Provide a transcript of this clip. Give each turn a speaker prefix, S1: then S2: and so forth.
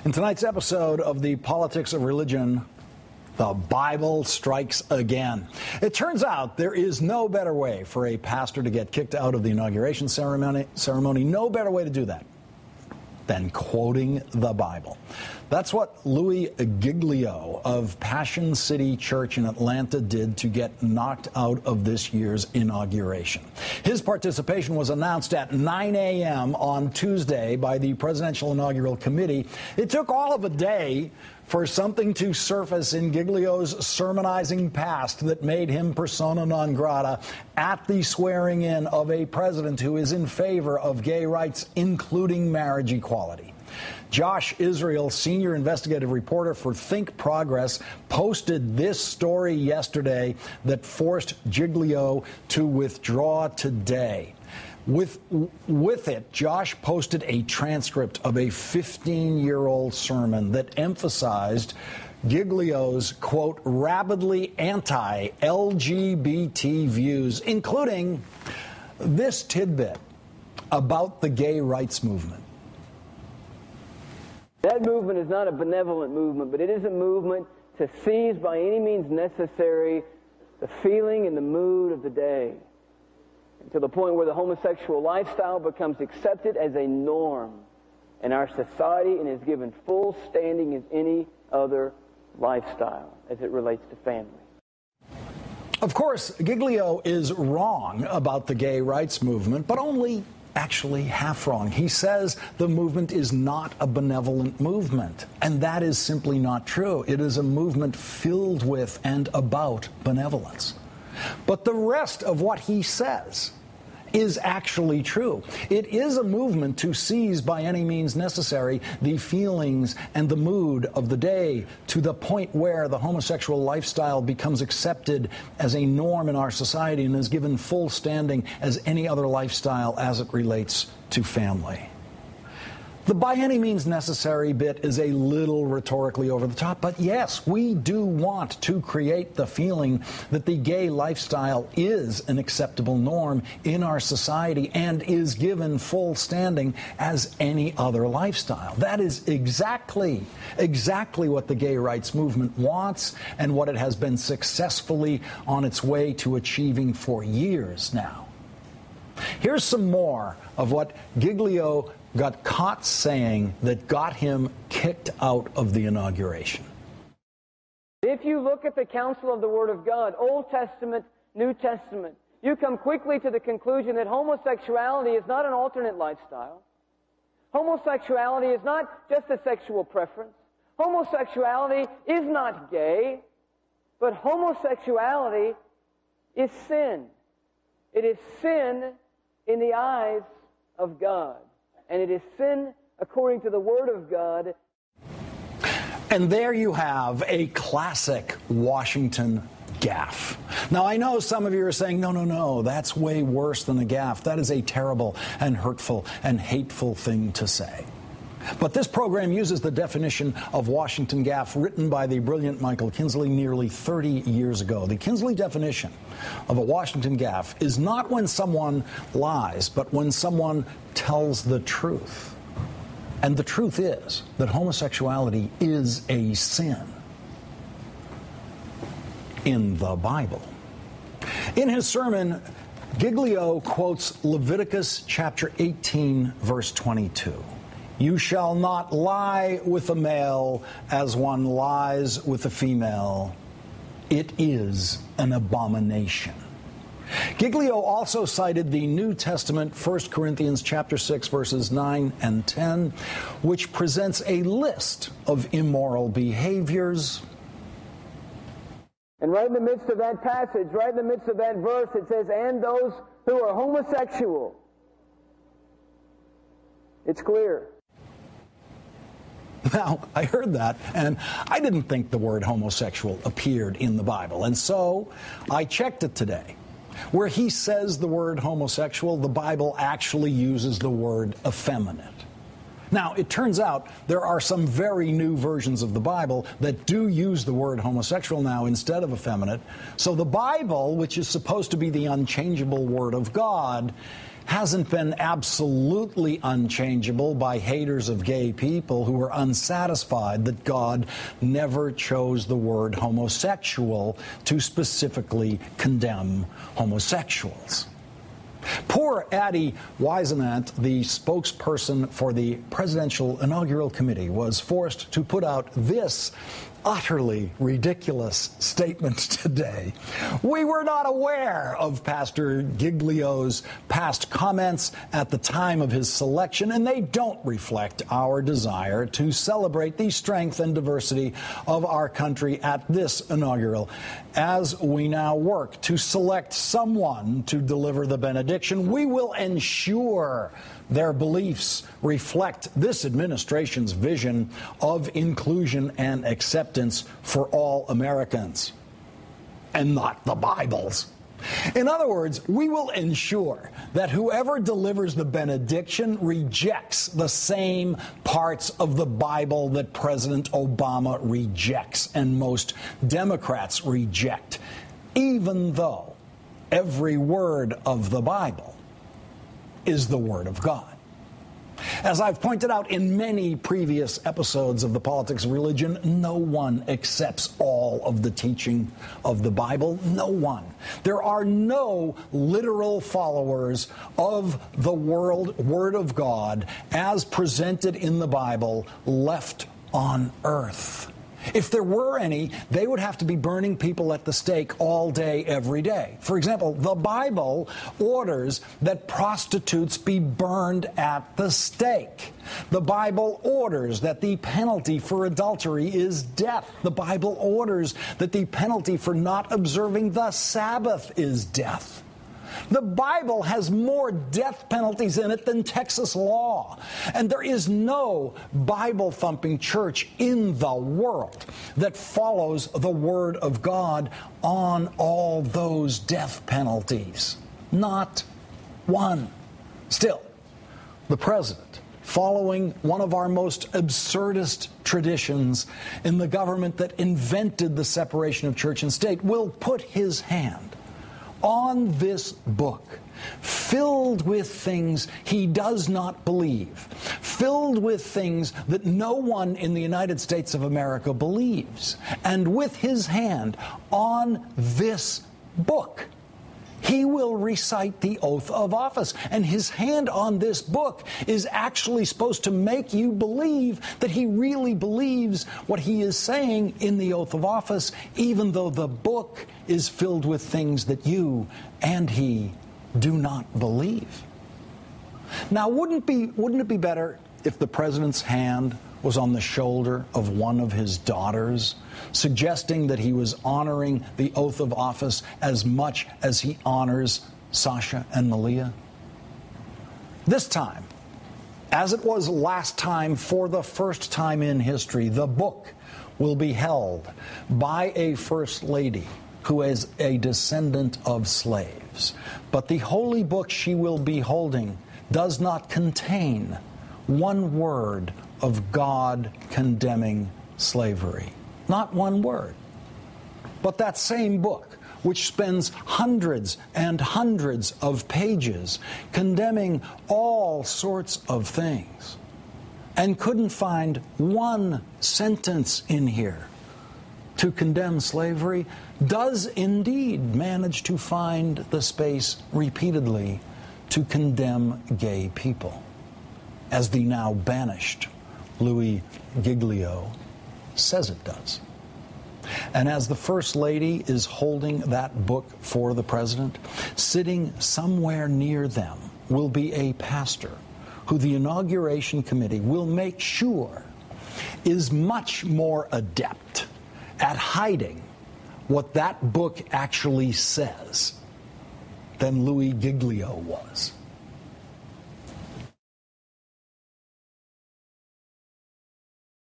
S1: In tonight's episode of the Politics of Religion, the Bible strikes again. It turns out there is no better way for a pastor to get kicked out of the inauguration ceremony, no better way to do that than quoting the Bible. That's what Louis Giglio of Passion City Church in Atlanta did to get knocked out of this year's inauguration. His participation was announced at 9 a.m. on Tuesday by the Presidential Inaugural Committee. It took all of a day for something to surface in Giglio's sermonizing past that made him persona non grata at the swearing in of a president who is in favor of gay rights, including marriage equality. Josh Israel, senior investigative reporter for Think Progress, posted this story yesterday that forced Giglio to withdraw today. With it, Josh posted a transcript of a 15-year-old sermon that emphasized Giglio's, quote, rabidly anti-LGBT views, including this tidbit about the gay rights movement.
S2: That movement is not a benevolent movement, but it is a movement to seize by any means necessary the feeling and the mood of the day, to the point where the homosexual lifestyle becomes accepted as a norm in our society and is given full standing as any other lifestyle as it relates to family.
S1: Of course, Giglio is wrong about the gay rights movement, but only actually half wrong. He says the movement is not a benevolent movement, and that is simply not true. It is a movement filled with and about benevolence. But the rest of what he says is actually true. It is a movement to seize by any means necessary the feelings and the mood of the day to the point where the homosexual lifestyle becomes accepted as a norm in our society and is given full standing as any other lifestyle as it relates to family. The by any means necessary bit is a little rhetorically over the top, but yes, we do want to create the feeling that the gay lifestyle is an acceptable norm in our society and is given full standing as any other lifestyle. That is exactly what the gay rights movement wants and what it has been successfully on its way to achieving for years now. Here's some more of what Giglio got caught saying that got him kicked out of the inauguration.
S2: If you look at the counsel of the Word of God, Old Testament, New Testament, you come quickly to the conclusion that homosexuality is not an alternate lifestyle. Homosexuality is not just a sexual preference. Homosexuality is not gay, but homosexuality is sin. It is sin in the eyes of God. And it is sin according to the Word of God.
S1: And there you have a classic Washington gaffe. Now, I know some of you are saying, no, that's way worse than a gaffe. That is a terrible and hurtful and hateful thing to say. But this program uses the definition of Washington gaffe written by the brilliant Michael Kinsley nearly 30 years ago. The Kinsley definition of a Washington gaffe is not when someone lies, but when someone tells the truth. And the truth is that homosexuality is a sin in the Bible. In his sermon, Giglio quotes Leviticus chapter 18, verse 22. You shall not lie with a male as one lies with a female. It is an abomination. Giglio also cited the New Testament, 1 Corinthians chapter 6, verses 9 and 10, which presents a list of immoral behaviors.
S2: And right in the midst of that passage, right in the midst of that verse, it says, and those who are homosexual. It's clear.
S1: Now, I heard that, and I didn't think the word homosexual appeared in the Bible. And so I checked it today. Where he says the word homosexual, the Bible actually uses the word effeminate. Now, it turns out there are some very new versions of the Bible that do use the word homosexual now instead of effeminate. So the Bible, which is supposed to be the unchangeable Word of God, hasn't been absolutely unchangeable by haters of gay people who are unsatisfied that God never chose the word homosexual to specifically condemn homosexuals. Poor Addie Weisenant, the spokesperson for the Presidential Inaugural Committee, was forced to put out this utterly ridiculous statement today. We were not aware of Pastor Giglio's past comments at the time of his selection, and they don't reflect our desire to celebrate the strength and diversity of our country at this inaugural. As we now work to select someone to deliver the benediction, we will ensure their beliefs reflect this administration's vision of inclusion and acceptance for all Americans, and not the Bible's. In other words, we will ensure that whoever delivers the benediction rejects the same parts of the Bible that President Obama rejects and most Democrats reject, even though every word of the Bible is the Word of God. As I've pointed out in many previous episodes of The Politics of Religion, no one accepts all of the teaching of the Bible. No one. There are no literal followers of the Word of God as presented in the Bible left on earth. If there were any, they would have to be burning people at the stake all day, every day. For example, the Bible orders that prostitutes be burned at the stake. The Bible orders that the penalty for adultery is death. The Bible orders that the penalty for not observing the Sabbath is death. The Bible has more death penalties in it than Texas law. And there is no Bible-thumping church in the world that follows the Word of God on all those death penalties. Not one. Still, the president, following one of our most absurdist traditions in the government that invented the separation of church and state, will put his hand on this book, filled with things he does not believe, filled with things that no one in the United States of America believes, and with his hand on this book, he will recite the oath of office. And his hand on this book is actually supposed to make you believe that he really believes what he is saying in the oath of office, even though the book is filled with things that you and he do not believe. Now, wouldn't it be better if the president's hand was on the shoulder of one of his daughters, suggesting that he was honoring the oath of office as much as he honors Sasha and Malia? This time, as it was last time, for the first time in history, the book will be held by a first lady who is a descendant of slaves. But the holy book she will be holding does not contain one word of God condemning slavery. Not one word. But that same book, which spends hundreds and hundreds of pages condemning all sorts of things, and couldn't find one sentence in here to condemn slavery, does indeed manage to find the space repeatedly to condemn gay people, as the now banished Louis Giglio says it does. And as the First Lady is holding that book for the president, sitting somewhere near them will be a pastor who the inauguration committee will make sure is much more adept at hiding what that book actually says than Louis Giglio was.